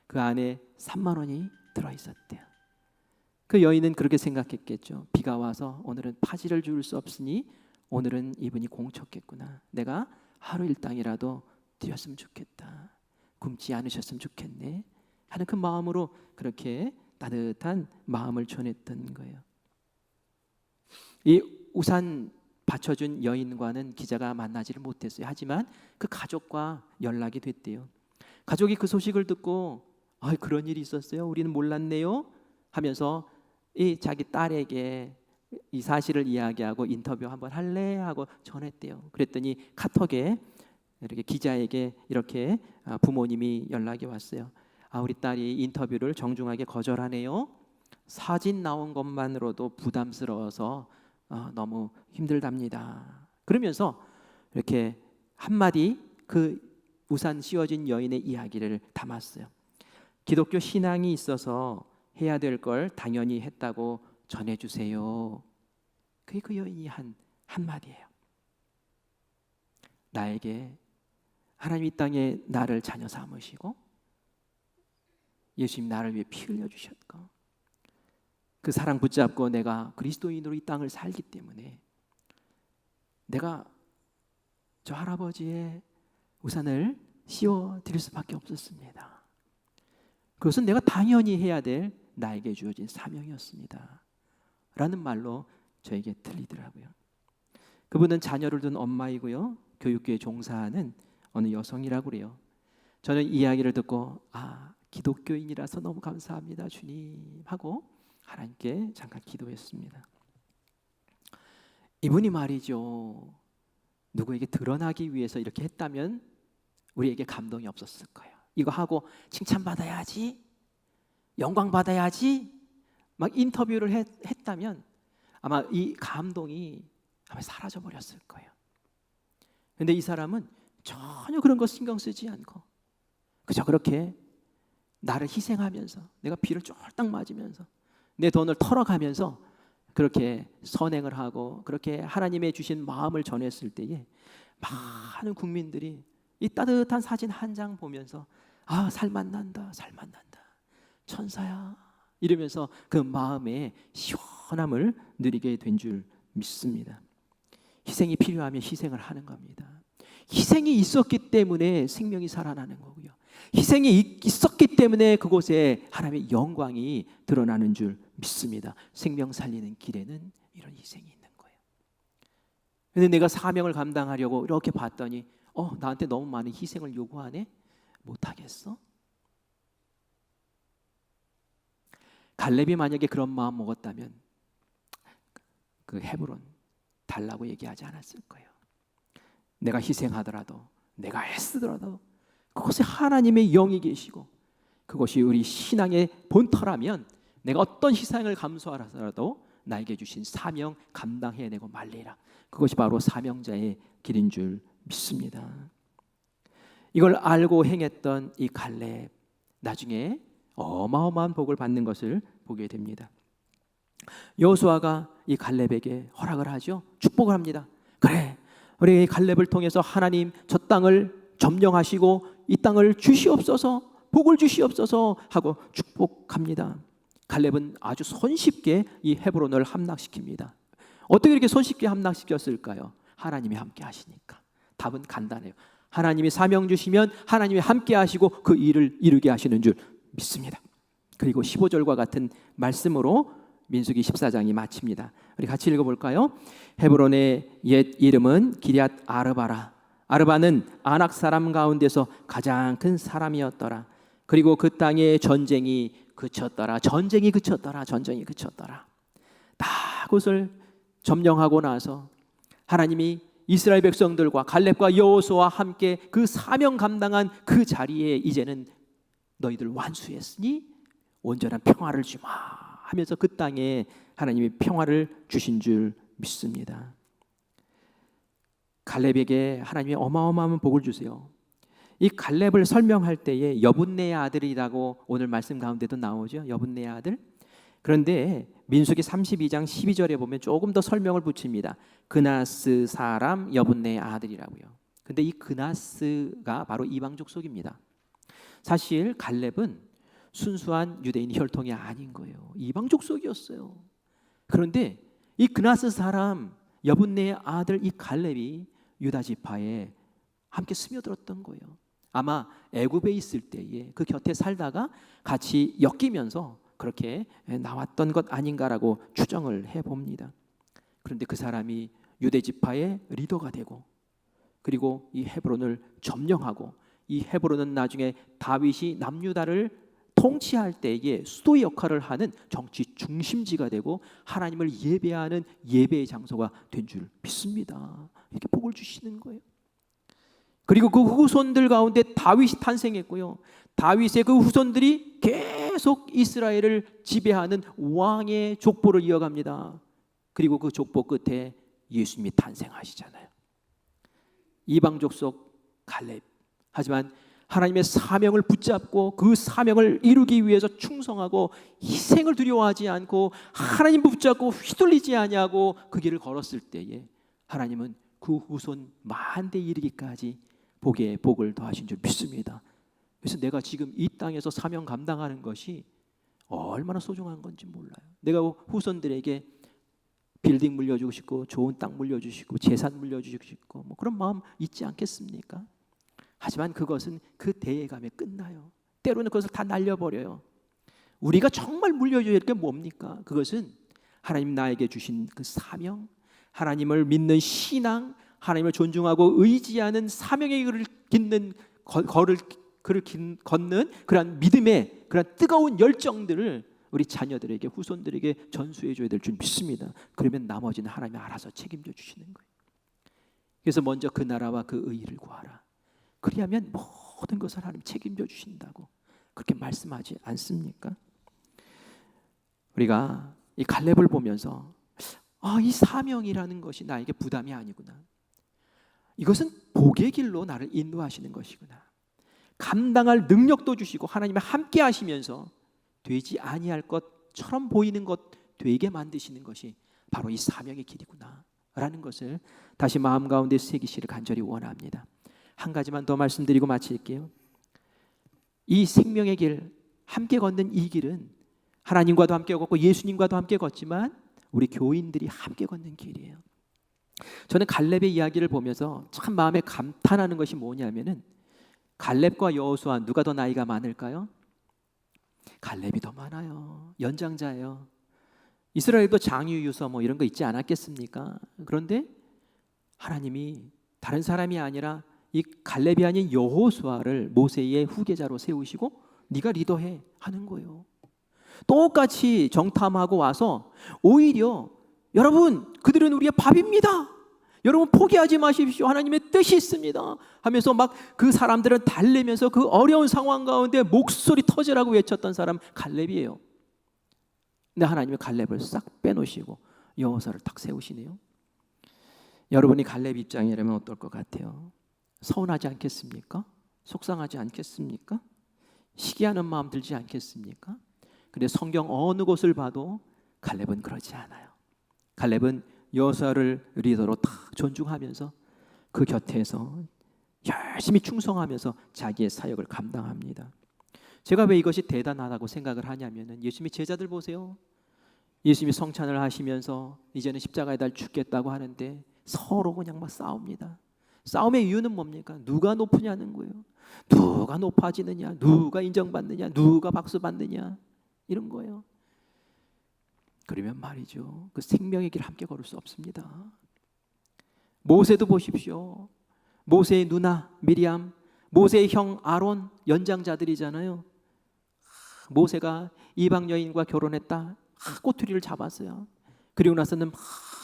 그 안에 3만 원이 들어있었대요. 그 여인은 그렇게 생각했겠죠. 비가 와서 오늘은 파지를 줄 수 없으니 오늘은 이분이 공쳤겠구나. 내가 하루 일당이라도 드렸으면 좋겠다. 굶지 않으셨으면 좋겠네 하는 그 마음으로 그렇게 따뜻한 마음을 전했던 거예요. 이 우산 받쳐준 여인과는 기자가 만나지를 못했어요. 하지만 그 가족과 연락이 됐대요. 가족이 그 소식을 듣고 그런 일이 있었어요? 우리는 몰랐네요 하면서 이 자기 딸에게 이 사실을 이야기하고 인터뷰 한번 할래? 하고 전했대요. 그랬더니 카톡에 이렇게 기자에게 이렇게 부모님이 연락이 왔어요. 우리 딸이 인터뷰를 정중하게 거절하네요. 사진 나온 것만으로도 부담스러워서 너무 힘들답니다. 그러면서 이렇게 한마디 그 우산 씌워진 여인의 이야기를 담았어요. 기독교 신앙이 있어서 해야 될 걸 당연히 했다고 전해주세요. 그게 그 여인이 한 한마디예요. 나에게 하나님 이 땅에 나를 자녀 삼으시고 예수님 나를 위해 피 흘려주셨고 그 사랑 붙잡고 내가 그리스도인으로 이 땅을 살기 때문에 내가 저 할아버지의 우산을 씌워드릴 수밖에 없었습니다. 그것은 내가 당연히 해야 될 나에게 주어진 사명이었습니다 라는 말로 저에게 들리더라고요. 그분은 자녀를 둔 엄마이고요, 교육교에 종사하는 어느 여성이라고 그래요. 저는 이 이야기를 듣고 기독교인이라서 너무 감사합니다 주님 하고 하나님께 잠깐 기도했습니다. 이분이 말이죠, 누구에게 드러나기 위해서 이렇게 했다면 우리에게 감동이 없었을 거예요. 이거 하고 칭찬받아야지, 영광받아야지 막 인터뷰를 했다면 아마 이 감동이 아마 사라져버렸을 거예요. 그런데 이 사람은 전혀 그런 거 신경 쓰지 않고 그저 그렇게 나를 희생하면서 내가 비를 쫄딱 맞으면서 내 돈을 털어가면서 그렇게 선행을 하고 그렇게 하나님의 주신 마음을 전했을 때에 많은 국민들이 이 따뜻한 사진 한 장 보면서 아, 살맛난다, 살맛난다, 천사야, 이러면서 그 마음의 시원함을 누리게 된 줄 믿습니다. 희생이 필요하면 희생을 하는 겁니다. 희생이 있었기 때문에 생명이 살아나는 거고요. 희생이 있었기 때문에 그곳에 하나님의 영광이 드러나는 줄 믿습니다. 생명 살리는 길에는 이런 희생이 있는 거예요. 근데 내가 사명을 감당하려고 이렇게 봤더니 나한테 너무 많은 희생을 요구하네? 못하겠어? 갈렙이 만약에 그런 마음 먹었다면 그 헤브론 달라고 얘기하지 않았을 거예요. 내가 희생하더라도, 내가 애쓰더라도 그곳에 하나님의 영이 계시고 그것이 우리 신앙의 본터라면 내가 어떤 희생을 감수하더라도 나에게 주신 사명 감당해내고 말리라. 그것이 바로 사명자의 길인 줄 믿습니다. 이걸 알고 행했던 이 갈렙, 나중에 어마어마한 복을 받는 것을 보게 됩니다. 여호수아가 이 갈렙에게 허락을 하죠. 축복을 합니다. 그래, 우리 갈렙을 통해서 하나님 저 땅을 점령하시고 이 땅을 주시옵소서, 복을 주시옵소서 하고 축복합니다. 갈렙은 아주 손쉽게 이 헤브론을 함락시킵니다. 어떻게 이렇게 손쉽게 함락시켰을까요? 하나님이 함께 하시니까. 답은 간단해요. 하나님이 사명 주시면 하나님이 함께 하시고 그 일을 이루게 하시는 줄 믿습니다. 그리고 15절과 같은 말씀으로 민수기 14장이 마칩니다. 우리 같이 읽어볼까요? 헤브론의 옛 이름은 기럇 아르바라. 아르바는 아낙 사람 가운데서 가장 큰 사람이었더라. 그리고 그 땅에 전쟁이 그쳤더라. 전쟁이 그쳤더라. 전쟁이 그쳤더라. 다 그것을 점령하고 나서 하나님이 이스라엘 백성들과 갈렙과 여호수아와 함께 그 사명 감당한 그 자리에 이제는 너희들 완수했으니 온전한 평화를 주마 하면서 그 땅에 하나님이 평화를 주신 줄 믿습니다. 갈렙에게 하나님이 어마어마한 복을 주세요. 이 갈렙을 설명할 때에 여분네의 아들이라고 오늘 말씀 가운데도 나오죠. 여분네의 아들. 그런데 민수기 32장 12절에 보면 조금 더 설명을 붙입니다. 그나스 사람 여분네의 아들이라고요. 근데 이 그나스가 바로 이방 족속입니다. 사실 갈렙은 순수한 유대인 혈통이 아닌 거예요. 이방 족속이었어요. 그런데 이 그나스 사람 여분네의 아들 이 갈렙이 유다 지파에 함께 스며들었던 거예요. 아마 애굽에 있을 때에 그 곁에 살다가 같이 엮이면서 그렇게 나왔던 것 아닌가라고 추정을 해봅니다. 그런데 그 사람이 유대 지파의 리더가 되고 그리고 이 헤브론을 점령하고 이 헤브론은 나중에 다윗이 남유다를 통치할 때에 수도 역할을 하는 정치 중심지가 되고 하나님을 예배하는 예배의 장소가 된 줄 믿습니다. 이렇게 복을 주시는 거예요. 그리고 그 후손들 가운데 다윗이 탄생했고요. 다윗의 그 후손들이 계속 이스라엘을 지배하는 왕의 족보를 이어갑니다. 그리고 그 족보 끝에 예수님이 탄생하시잖아요. 이방 족속 갈렙. 하지만 하나님의 사명을 붙잡고 그 사명을 이루기 위해서 충성하고 희생을 두려워하지 않고 하나님 붙잡고 휘둘리지 아니하고 그 길을 걸었을 때에 하나님은 그 후손 만대에 이르기까지 복에 복을 더하신 줄 믿습니다. 그래서 내가 지금 이 땅에서 사명 감당하는 것이 얼마나 소중한 건지 몰라요. 내가 후손들에게 빌딩 물려주고 싶고 좋은 땅 물려주시고 재산 물려주시고 싶고 뭐 그런 마음 있지 않겠습니까? 하지만 그것은 그 대에 가면 끝나요. 때로는 그것을 다 날려버려요. 우리가 정말 물려줘야 할 게 뭡니까? 그것은 하나님 나에게 주신 그 사명, 하나님을 믿는 신앙, 하나님을 존중하고 의지하는 사명의 길을 걷는 그러한 믿음의 그러한 뜨거운 열정들을 우리 자녀들에게 후손들에게 전수해 줘야 될 줄 믿습니다. 그러면 나머지는 하나님이 알아서 책임져 주시는 거예요. 그래서 먼저 그 나라와 그 의를 구하라. 그리하면 모든 것을 하나님 책임져 주신다고 그렇게 말씀하지 않습니까? 우리가 이 갈렙을 보면서 이 사명이라는 것이 나에게 부담이 아니구나. 이것은 복의 길로 나를 인도하시는 것이구나. 감당할 능력도 주시고 하나님이 함께 하시면서 되지 아니할 것처럼 보이는 것 되게 만드시는 것이 바로 이 사명의 길이구나 라는 것을 다시 마음 가운데 새기시를 간절히 원합니다. 한 가지만 더 말씀드리고 마칠게요. 이 생명의 길, 함께 걷는 이 길은 하나님과도 함께 걷고 예수님과도 함께 걷지만 우리 교인들이 함께 걷는 길이에요. 저는 갈렙의 이야기를 보면서 참 마음에 감탄하는 것이 뭐냐면은, 갈렙과 여호수아 누가 더 나이가 많을까요? 갈렙이 더 많아요. 연장자예요. 이스라엘도 장유 유서 뭐 이런 거 있지 않았겠습니까? 그런데 하나님이 다른 사람이 아니라 이 갈렙이 아닌 여호수아를 모세의 후계자로 세우시고 네가 리더해 하는 거예요. 똑같이 정탐하고 와서 오히려 여러분 그들은 우리의 밥입니다. 여러분 포기하지 마십시오. 하나님의 뜻이 있습니다 하면서 막 그 사람들을 달래면서 그 어려운 상황 가운데 목소리 터지라고 외쳤던 사람 갈렙이에요. 근데 하나님이 갈렙을 싹 빼놓으시고 여호수아를 딱 세우시네요. 여러분이 갈렙 입장이라면 어떨 것 같아요? 서운하지 않겠습니까? 속상하지 않겠습니까? 시기하는 마음 들지 않겠습니까? 근데 성경 어느 곳을 봐도 갈렙은 그러지 않아요. 갈렙은 여호수아를 리더로 딱 존중하면서 그 곁에서 열심히 충성하면서 자기의 사역을 감당합니다. 제가 왜 이것이 대단하다고 생각을 하냐면은, 예수님의 제자들 보세요. 예수님이 성찬을 하시면서 이제는 십자가에 달 죽겠다고 하는데 서로 그냥 막 싸웁니다. 싸움의 이유는 뭡니까? 누가 높으냐는 거예요. 누가 높아지느냐, 누가 인정받느냐, 누가 박수 받느냐, 이런 거예요. 그러면 말이죠, 그 생명의 길 함께 걸을 수 없습니다. 모세도 보십시오. 모세의 누나 미리암, 모세의 형 아론, 연장자들이잖아요. 모세가 이방 여인과 결혼했다, 꼬투리를 잡았어요. 그리고 나서는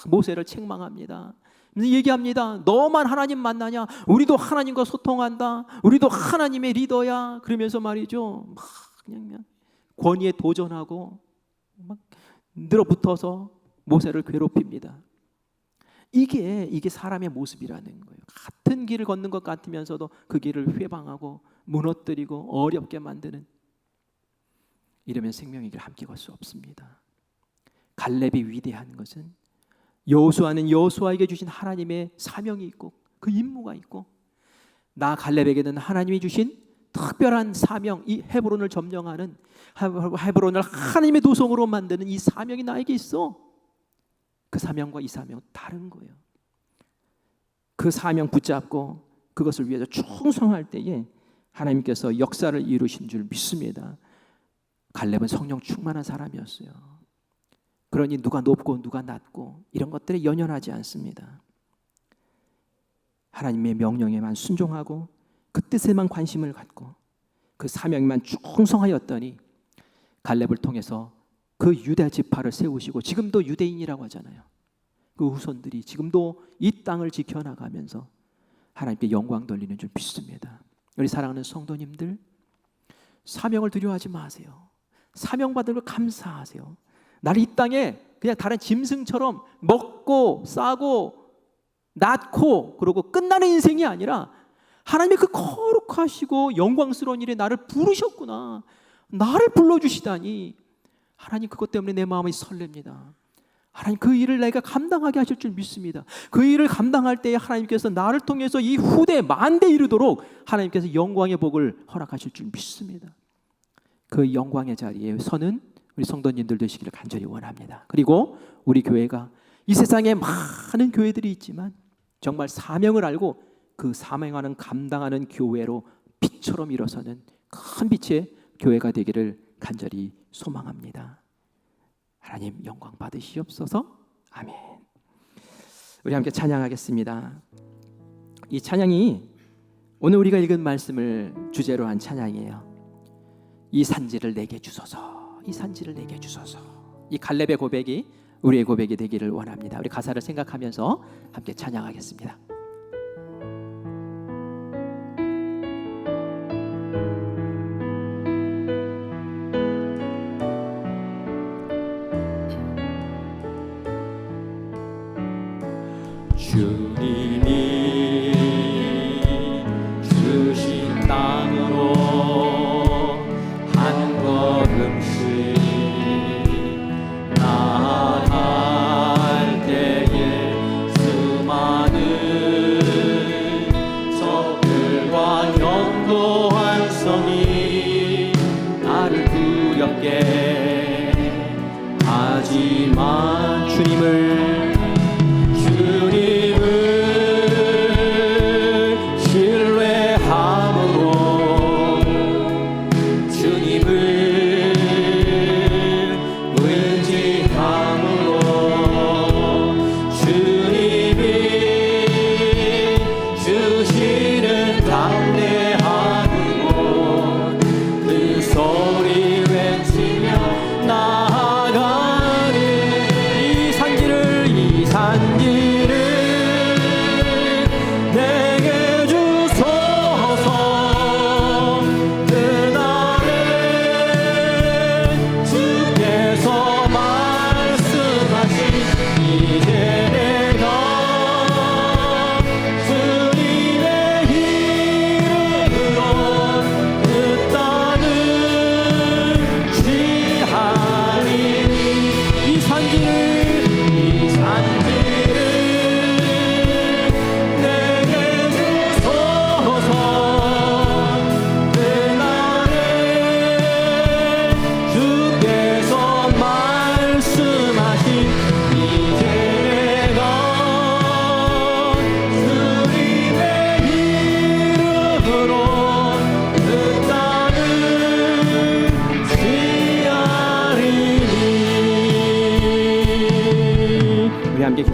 모세를 책망합니다. 얘기합니다. 너만 하나님 만나냐? 우리도 하나님과 소통한다. 우리도 하나님의 리더야. 그러면서 말이죠, 막 그냥 권위에 도전하고 막 늘어붙어서 모세를 괴롭힙니다. 이게 사람의 모습이라는 거예요. 같은 길을 걷는 것 같으면서도 그 길을 회방하고 무너뜨리고 어렵게 만드는, 이러면 생명의 길 함께 갈 수 없습니다. 갈렙이 위대한 것은 여호수아는 여호수아에게 주신 하나님의 사명이 있고 그 임무가 있고, 나 갈렙에게는 하나님이 주신 특별한 사명, 이 헤브론을 점령하는, 헤브론을 하나님의 도성으로 만드는 이 사명이 나에게 있어. 그 사명과 이 사명은 다른 거예요. 그 사명 붙잡고 그것을 위해서 충성할 때에 하나님께서 역사를 이루신 줄 믿습니다. 갈렙은 성령 충만한 사람이었어요. 그러니 누가 높고 누가 낮고 이런 것들에 연연하지 않습니다. 하나님의 명령에만 순종하고 그 뜻에만 관심을 갖고 그 사명에만 충성하였더니 갈렙을 통해서 그 유대 지파를 세우시고, 지금도 유대인이라고 하잖아요. 그 후손들이 지금도 이 땅을 지켜나가면서 하나님께 영광 돌리는 줄 믿습니다. 우리 사랑하는 성도님들, 사명을 두려워하지 마세요. 사명 받은 걸 감사하세요. 나를 이 땅에 그냥 다른 짐승처럼 먹고 싸고 낳고 그러고 끝나는 인생이 아니라, 하나님의 그 거룩하시고 영광스러운 일에 나를 부르셨구나, 나를 불러주시다니, 하나님 그것 때문에 내 마음이 설렙니다. 하나님 그 일을 내가 감당하게 하실 줄 믿습니다. 그 일을 감당할 때에 하나님께서 나를 통해서 이 후대 만대에 이르도록 하나님께서 영광의 복을 허락하실 줄 믿습니다. 그 영광의 자리에 서는 우리 성도님들 되시기를 간절히 원합니다. 그리고 우리 교회가 이 세상에 많은 교회들이 있지만 정말 사명을 알고 그 사명하는 감당하는 교회로 빛처럼 일어서는 큰 빛의 교회가 되기를 간절히 소망합니다. 하나님 영광 받으시옵소서. 아멘. 우리 함께 찬양하겠습니다. 이 찬양이 오늘 우리가 읽은 말씀을 주제로 한 찬양이에요. 이 산지를 내게 주소서, 이 산지를 내게 주소서. 이 갈렙의 고백이 우리의 고백이 되기를 원합니다. 우리 가사를 생각하면서 함께 찬양하겠습니다. 주님이 주신 땅으로 한 걸음씩 나아갈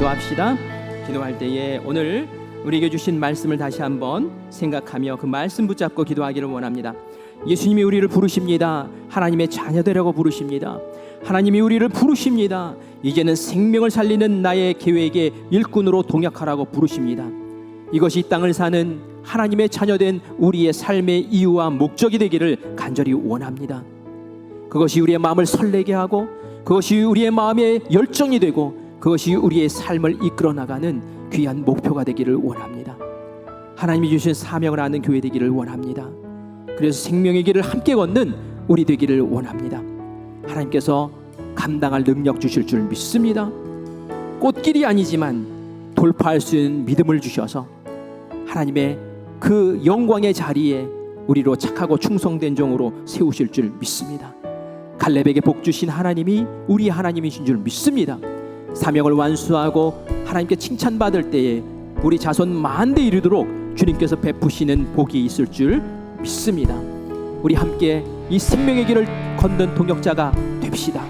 기도합시다. 기도할 때에 오늘 우리에게 주신 말씀을 다시 한번 생각하며 그 말씀 붙잡고 기도하기를 원합니다. 예수님이 우리를 부르십니다. 하나님의 자녀되라고 부르십니다. 하나님이 우리를 부르십니다. 이제는 생명을 살리는 나의 계획의 일꾼으로 동역하라고 부르십니다. 이것이 이 땅을 사는 하나님의 자녀된 우리의 삶의 이유와 목적이 되기를 간절히 원합니다. 그것이 우리의 마음을 설레게 하고, 그것이 우리의 마음의 열정이 되고, 그것이 우리의 삶을 이끌어 나가는 귀한 목표가 되기를 원합니다. 하나님이 주신 사명을 아는 교회 되기를 원합니다. 그래서 생명의 길을 함께 걷는 우리 되기를 원합니다. 하나님께서 감당할 능력 주실 줄 믿습니다. 꽃길이 아니지만 돌파할 수 있는 믿음을 주셔서 하나님의 그 영광의 자리에 우리로 착하고 충성된 종으로 세우실 줄 믿습니다. 갈렙에게 복 주신 하나님이 우리 하나님이신 줄 믿습니다. 사명을 완수하고 하나님께 칭찬받을 때에 우리 자손 만대 이르도록 주님께서 베푸시는 복이 있을 줄 믿습니다. 우리 함께 이 생명의 길을 걷는 동역자가 됩시다.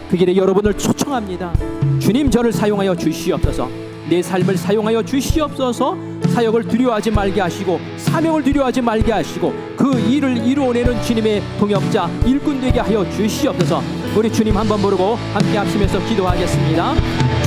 그 길에 여러분을 초청합니다. 주님, 저를 사용하여 주시옵소서. 내 삶을 사용하여 주시옵소서. 사역을 두려워하지 말게 하시고, 사명을 두려워하지 말게 하시고, 그 일을 이루어내는 주님의 동역자, 일꾼 되게 하여 주시옵소서. 우리 주님 한번 부르고 함께 합심해서 기도하겠습니다.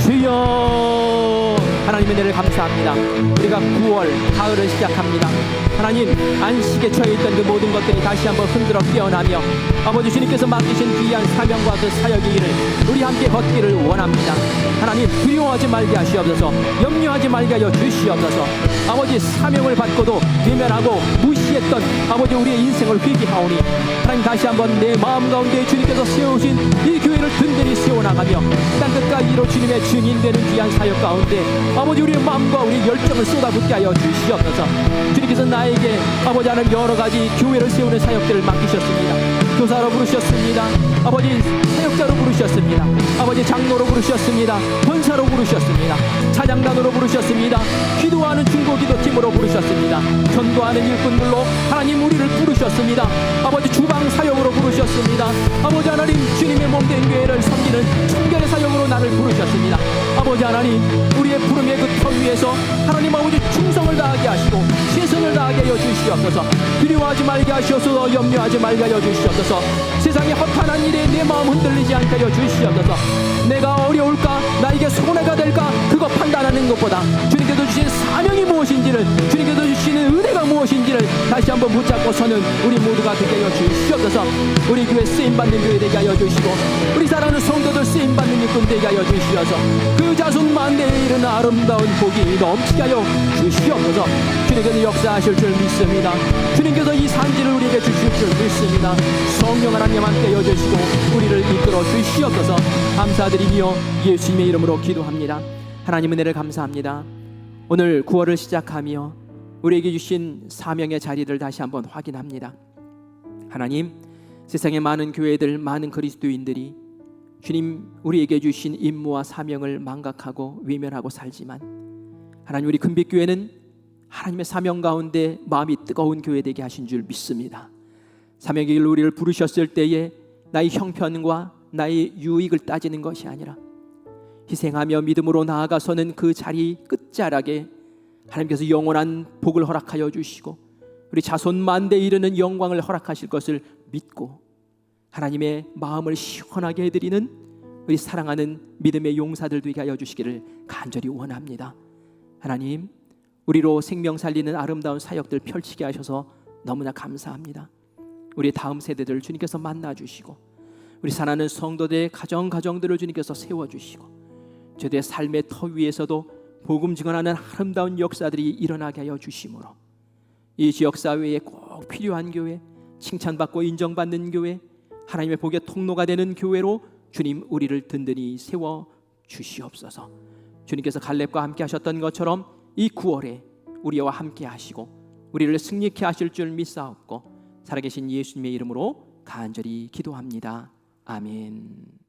주여, 하나님의 은혜를 감사합니다. 우리가 9월 가을을 시작합니다. 하나님, 안식에 처해있던 그 모든 것들이 다시 한번 흔들어 깨어나며 아버지 주님께서 맡기신 귀한 사명과 그 사역의 일을 우리 함께 걷기를 원합니다. 하나님, 두려워하지 말게 하시옵소서. 염려하지 말게 하여 주시옵소서. 아버지, 사명을 받고도 외면하고 무시했던 아버지 우리의 인생을 회개하오니 하나님, 다시 한번 내 마음 가운데 주님께서 세우신 이 교회를 든든히 세워나가며 땅끝까지로 주님의 증인되는 귀한 사역 가운데 아버지 우리의 마음과 우리의 열정을 쏟아붓게 하여 주시옵소서. 주님께서 나에게 아버지 하나님 여러 가지 교회를 세우는 사역들을 맡기셨습니다. 교사로 부르셨습니다. 아버지 사역자로 부르셨습니다. 아버지 장로로 부르셨습니다. 권사로 부르셨습니다. 차장단으로 부르셨습니다. 기도하는 중보기도팀으로 부르셨습니다. 전도하는 일꾼들로 하나님 우리를 부르셨습니다. 아버지 주방 사역으로 부르셨습니다. 아버지 하나님 주님의 몸된 교회를 섬기는 청결의 사역으로 나를 부르셨습니다. 아버지 하나님, 우리의 부름의 그 터 위에서 하나님 아버지 충성을 다하게 하시고 최선을 다하게 하여 주시옵소서. 두려워하지 말게 하시옵소서. 염려하지 말게 하여 주시옵소서. 세상의 허탄한 일에 내 마음 흔들리지 않게 하여 주시옵소서. 내가 어려울까, 나에게 손해가 될까, 그거 판단하는 것보다 주님께서 주신 사명이 무엇인지를, 주님께서 주시는 은혜가 무엇인지를 다시 한번 붙잡고 서는 우리 모두가 되게 하여 주시옵소서. 우리 교회 쓰임받는 교회 되게 하여 주시고, 우리 사랑하는 성도들 쓰임받는 일꾼 되게 하여 주시어서 그 자손 만대에 이르는 아름다운 복이 넘치게 하여 주시옵소서. 주님께서 역사하실 줄 믿습니다. 주님께서 이 산지를 우리에게 주실 줄 믿습니다. 성령 하나님 함께 하여 주시고 우리를 이끌어 주시옵소서. 감사드리며 예수님의 이름으로 기도합니다. 하나님 은혜를 감사합니다. 오늘 9월을 시작하며 우리에게 주신 사명의 자리를 다시 한번 확인합니다. 하나님, 세상의 많은 교회들, 많은 그리스도인들이 주님 우리에게 주신 임무와 사명을 망각하고 외면하고 살지만 하나님, 우리 금빛교회는 하나님의 사명 가운데 마음이 뜨거운 교회 되게 하신 줄 믿습니다. 사명의 길로 우리를 부르셨을 때에 나의 형편과 나의 유익을 따지는 것이 아니라 희생하며 믿음으로 나아가서는 그 자리 끝자락에 하나님께서 영원한 복을 허락하여 주시고 우리 자손 만대에 이르는 영광을 허락하실 것을 믿고 하나님의 마음을 시원하게 해드리는 우리 사랑하는 믿음의 용사들 되게 하여 주시기를 간절히 원합니다. 하나님, 우리로 생명 살리는 아름다운 사역들 펼치게 하셔서 너무나 감사합니다. 우리 다음 세대들을 주님께서 만나주시고 우리 사랑하는 성도들의 가정들을 주님께서 세워주시고 저들의 삶의 터 위에서도 복음 증언하는 아름다운 역사들이 일어나게 하여 주심으로 이 지역사회에 꼭 필요한 교회, 칭찬받고 인정받는 교회, 하나님의 복의 통로가 되는 교회로 주님 우리를 든든히 세워 주시옵소서. 주님께서 갈렙과 함께 하셨던 것처럼 이 9월에 우리와 함께 하시고 우리를 승리케 하실 줄 믿사옵고 살아계신 예수님의 이름으로 간절히 기도합니다. 아멘.